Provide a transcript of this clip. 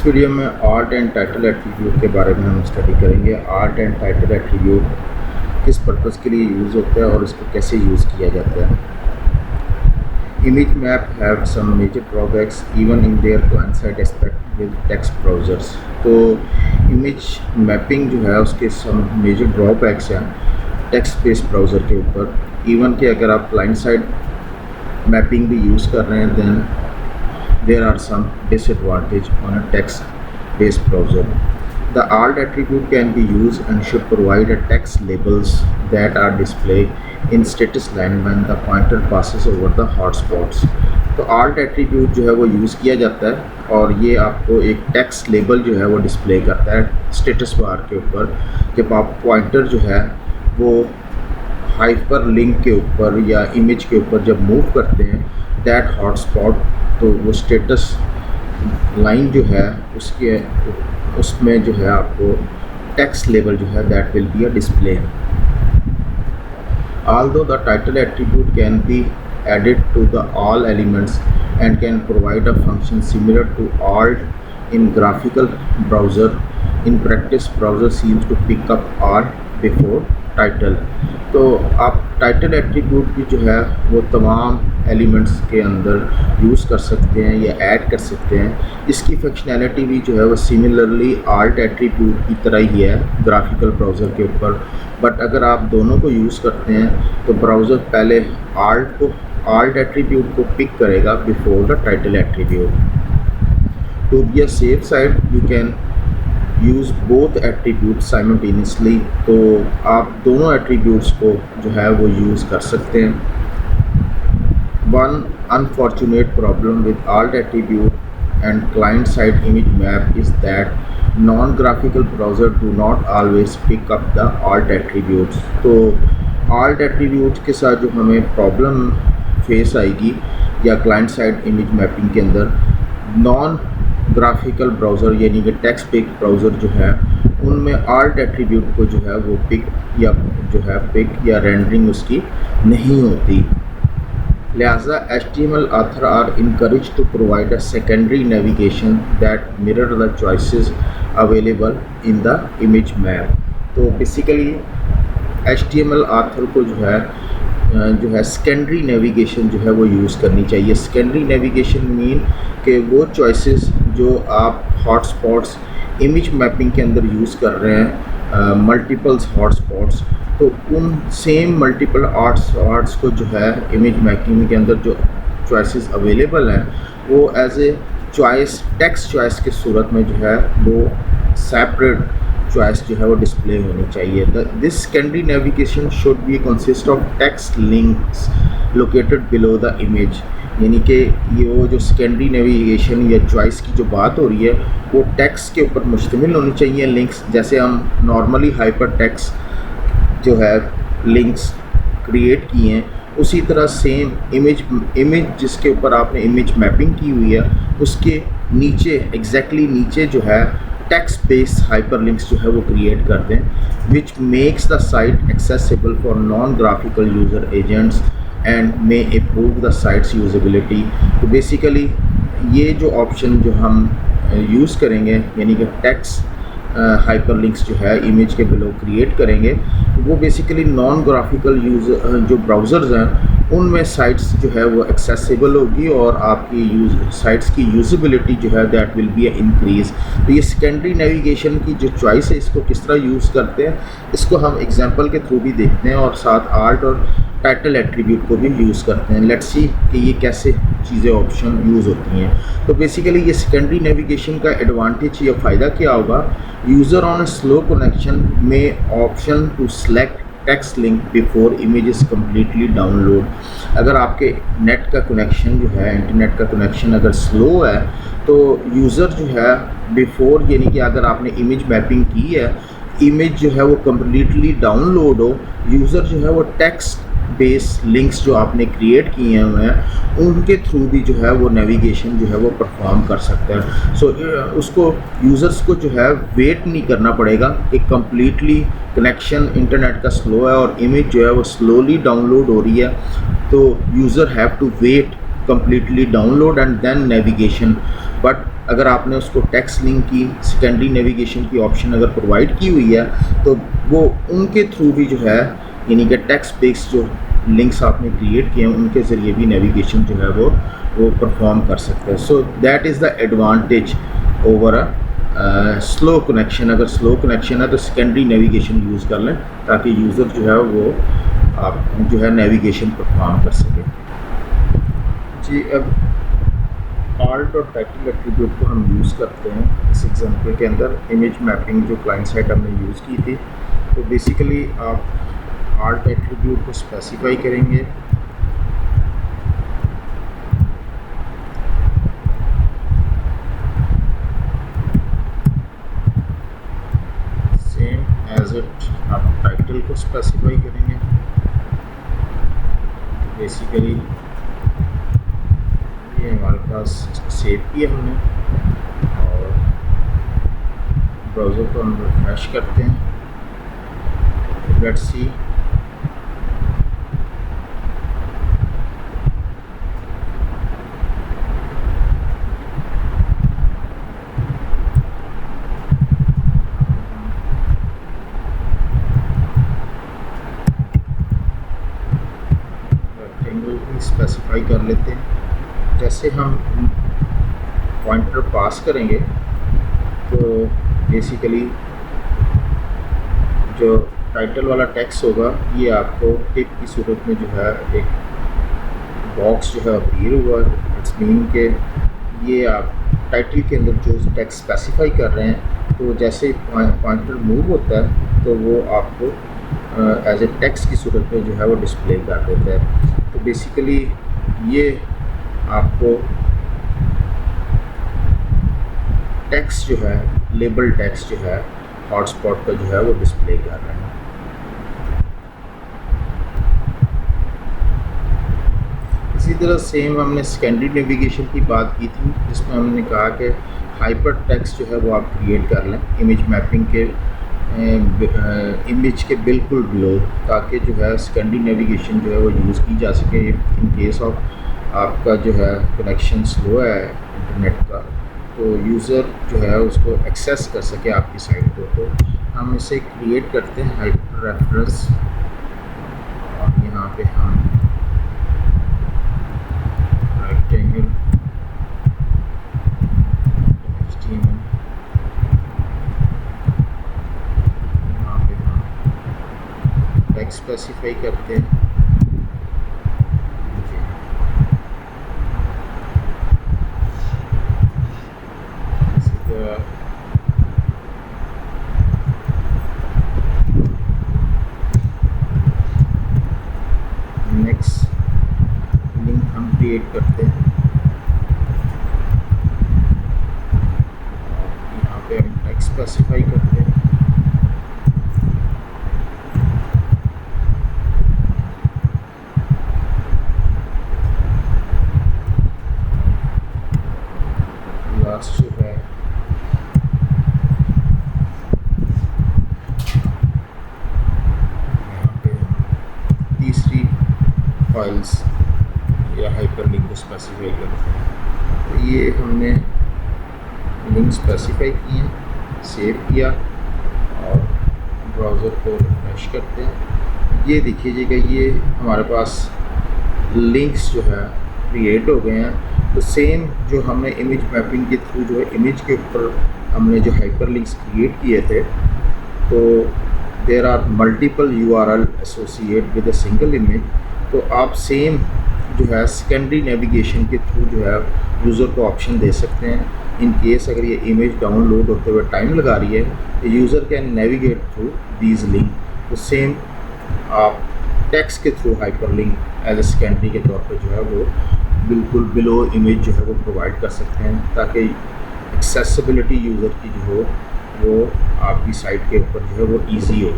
Video में art and title attribute के बारे में हम स्टडी करेंगे। आर्ट एंड टाइटल एट्रीब्यूट किस पर्पज़ के लिए यूज़ होता है और इसको कैसे यूज़ किया जाता है। Image map have some major drawbacks even in their client aspect with text browsers. तो इमेज मैपिंग जो है उसके सम मेजर ड्रॉबैक्स हैं टेक्स्ट बेस्ड ब्राउज़र के ऊपर। इवन कि अगर आप क्लाइंट साइड मैपिंग भी यूज़ कर रहे हैं then there are some disadvantage on a text-based browser. The alt attribute can be used and should provide a text labels that are displayed in status line when the pointer passes over the hotspots. तो alt attribute जो है वो use किया जाता है और ये आपको एक टेक्स्ट लेबल जो है वो डिस्प्ले करता है स्टेटस बार के ऊपर। जब आप पॉइंटर जो है वो हाइपर लिंक के ऊपर या इमेज के ऊपर जब मूव करते हैं दैट हॉटस्पॉट, तो वो स्टेटस लाइन जो है उसमें जो है आपको टेक्स्ट लेबल जो है that will be a display. Although the title attribute can be added to the all elements and can provide a function similar to alt in graphical browser, in practice browser seems to pick up alt before title। तो आप title attribute भी जो है वो तमाम elements के अंदर use कर सकते हैं या ऐड कर सकते हैं। इसकी फंक्शनैलिटी भी जो है वो सिमिलरली आल्ट एट्रीब्यूट की तरह ही है ग्राफिकल ब्राउज़र के ऊपर। बट अगर आप दोनों को यूज़ करते हैं तो ब्राउज़र पहले आल्ट एट्रीब्यूट को पिक करेगा before the title attribute. To be a safe side you can use both attribute simultaneously. तो आप दोनों एट्रीब्यूट्स को जो है वो यूज़ कर सकते हैं। One unfortunate problem with alt attribute and client side image map is that non-graphical browser do not always pick up the alt attributes। तो alt attributes के साथ जो हमें प्रॉब्लम फेस आएगी या क्लाइंट साइड इमेज मैपिंग के अंदर non graphical browser यानी कि टेक्स्ट बेस्ड ब्राउज़र जो है उनमें आल्ट एट्रीब्यूट को जो है वो पिक या रेंडरिंग उसकी नहीं होती। लिहाजा HTML author are encouraged to provide a secondary navigation that mirror the choices available in the image map। तो बेसिकली HTML author को जो है सेकेंडरी नेविगेशन जो है वो यूज़ करनी चाहिए। सेकेंडरी नेविगेशन मीन कि वो चॉइसेस जो आप हॉटस्पॉट्स इमेज मैपिंग के अंदर यूज़ कर रहे हैं मल्टीपल्स हॉटस्पॉट्स, तो उन सेम मल्टीपल हॉट्स को जो है इमेज मैपिंग के अंदर जो चॉइसेस अवेलेबल हैं वो as a choice text choice की सूरत में जो है वो सेपरेट चॉइस जो है वो डिस्प्ले होनी चाहिए। This secondary navigation should be consist of text links located below the image. यानी कि ये वो जो सेकेंडरी नेविगेशन या चॉइस की जो बात हो रही है वो टेक्स्ट के ऊपर मुश्तमिल होनी चाहिए लिंक्स। जैसे हम नॉर्मली हाइपर टेक्स्ट जो है लिंक्स क्रिएट किए हैं उसी तरह सेम इमेज जिसके ऊपर आपने इमेज मैपिंग की हुई है उसके नीचे एग्जैक्टली नीचे जो है टेक्स्ट बेस्ड हाइपर लिंक्स जो है वो क्रिएट कर दें which makes the site accessible for non graphical user agents and may improve the sites usability. तो बेसिकली ये जो ऑप्शन जो हम यूज़ करेंगे यानी कि टेक्स्ट हाइपर लिंक्स जो है इमेज के बिलो क्रिएट करेंगे वो बेसिकली नॉन ग्राफिकल यूज़र जो ब्राउज़र्स हैं उनमें साइट्स जो है वो एक्सेसिबल होगी और आपकी साइट्स की यूजेबिलिटी जो है दैट विल बी इंक्रीज़। तो ये सेकेंडरी नेविगेशन की जो चॉइस है इसको किस तरह यूज़ करते हैं इसको हम एग्जांपल के थ्रू भी देखते हैं और साथ आर्ट और टाइटल एट्रीब्यूट को भी यूज़ करते हैं। लेट्स सी कि ये कैसे चीज़ें ऑप्शन यूज़ होती हैं। तो बेसिकली ये सेकेंडरी नेविगेशन का एडवांटेज या फ़ायदा क्या होगा, user on a slow connection में option to select text link before image is completely download. अगर आपके नेट का कनेक्शन जो है इंटरनेट का कनेक्शन अगर स्लो है तो यूज़र जो है बिफोर यानी कि अगर आपने इमेज मैपिंग की है इमेज जो है वो कम्प्लीटली डाउनलोड हो यूज़र जो है वो टेक्स्ट बेस लिंक्स जो आपने क्रिएट किए हुए हैं उनके थ्रू भी जो है वो नेविगेशन जो है वो परफॉर्म कर सकता है। सो उसको यूज़र्स को जो है वेट नहीं करना पड़ेगा कि कम्प्लीटली कनेक्शन इंटरनेट का स्लो है और इमेज जो है वो स्लोली डाउनलोड हो रही है तो user have to wait completely download and then navigation। but अगर आपने उसको टेक्स्ट लिंक की सेकेंडरी नेविगेशन की ऑप्शन अगर प्रोवाइड की हुई है तो वो उनके थ्रू भी जो है, यानी कि टेक्स्ट बेस्ड जो लिंक्स आपने क्रिएट किए हैं उनके ज़रिए भी नेविगेशन जो है वो परफॉर्म कर सकते हैं। So that is the advantage over a slow connection. अगर स्लो कनेक्शन है तो सेकेंडरी नेविगेशन यूज़ कर लें ताकि यूज़र जो है वो आप जो है नेविगेशन परफॉर्म कर सके। जी, अब आल्ट और टाइटल एट्रीब्यूट को हम यूज़ करते हैं इस एग्जांपल के अंदर। इमेज मैपिंग जो क्लाइंट साइड हमने यूज़ की थी, तो बेसिकली आप आल्ट एट्रीब्यूट को स्पेसिफाई करेंगे। सेम एज इट आप टाइटल को स्पेसिफाई करेंगे। बेसिकली ये हमारे पास सेव किया हमने और ब्राउज़र को हम रिफ्रेश करते हैं। लेट्स सी, रेक्टेंगल भी स्पेसिफाई कर लेते हैं। जैसे हम पॉइंटर पास करेंगे तो बेसिकली जो टाइटल वाला टेक्स्ट होगा ये आपको टिक की सूरत में जो है एक बॉक्स जो है अपीयर हुआ। इट्स मीन के ये आप टाइटल के अंदर जो टेक्स्ट स्पेसिफाई कर रहे हैं तो जैसे पॉइंटर मूव होता है तो वो आपको एज ए टेक्स्ट की सूरत में जो है वो डिस्प्ले कर देता है। तो बेसिकली ये आपको टेक्स्ट जो है, लेबल टेक्स्ट जो है हॉटस्पॉट का जो है वो डिस्प्ले कर रहे हैं। इसी तरह सेम हमने सेकेंडरी नेविगेशन की बात की थी जिसमें हमने कहा कि हाइपर टेक्स्ट जो है वो आप क्रिएट कर लें इमेज मैपिंग के इमेज के बिल्कुल बिलो, ताकि जो है सेकेंडरी नेविगेशन जो है वो यूज़ की जा सके इन केस ऑफ आपका जो है कनेक्शन स्लो है इंटरनेट का, तो यूज़र जो है उसको एक्सेस कर सके आपकी साइट को। तो हम इसे क्रिएट करते हैं हाइपर रेफरेंस और यहाँ पे हम रेक्टेंगल HTML यहाँ पे हम टेक्स्ट स्पेसिफाई करते हैं। नेक्स्ट लिंक हम क्रिएट करते हैं। यहाँ पे हम टेक्स्ट स्पेसिफाई करते हैं। लास्ट जो है यहाँ पे तीसरी फाइल्स या हाइपर लिंक को स्पेसिफाई करते हैं। तो ये हमने लिंक स्पेसिफाई किए हैं, सेव किया और ब्राउज़र को रिफ्रेश करते हैं। ये देखिएगा ये हमारे पास लिंक्स जो है क्रिएट हो गए हैं। तो सेम जो हमने इमेज मैपिंग के थ्रू जो है इमेज के ऊपर हमने जो हाइपर लिंक्स क्रिएट किए थे, तो there are multiple URL associate with a single image. तो आप सेम जो है सेकेंडरी नेविगेशन के थ्रू जो है यूज़र को ऑप्शन दे सकते हैं। इन केस अगर ये इमेज डाउनलोड होते हुए टाइम लगा रही है तो user can navigate through these link. तो सेम आप टेक्स्ट के थ्रू hyper link as a secondary के तौर पर जो है वो बिल्कुल बिलो इमेज जो है वो प्रोवाइड कर सकते हैं, ताकि एक्सेसिबिलिटी यूज़र की जो हो वो आपकी साइट के ऊपर जो है वो ईजी हो।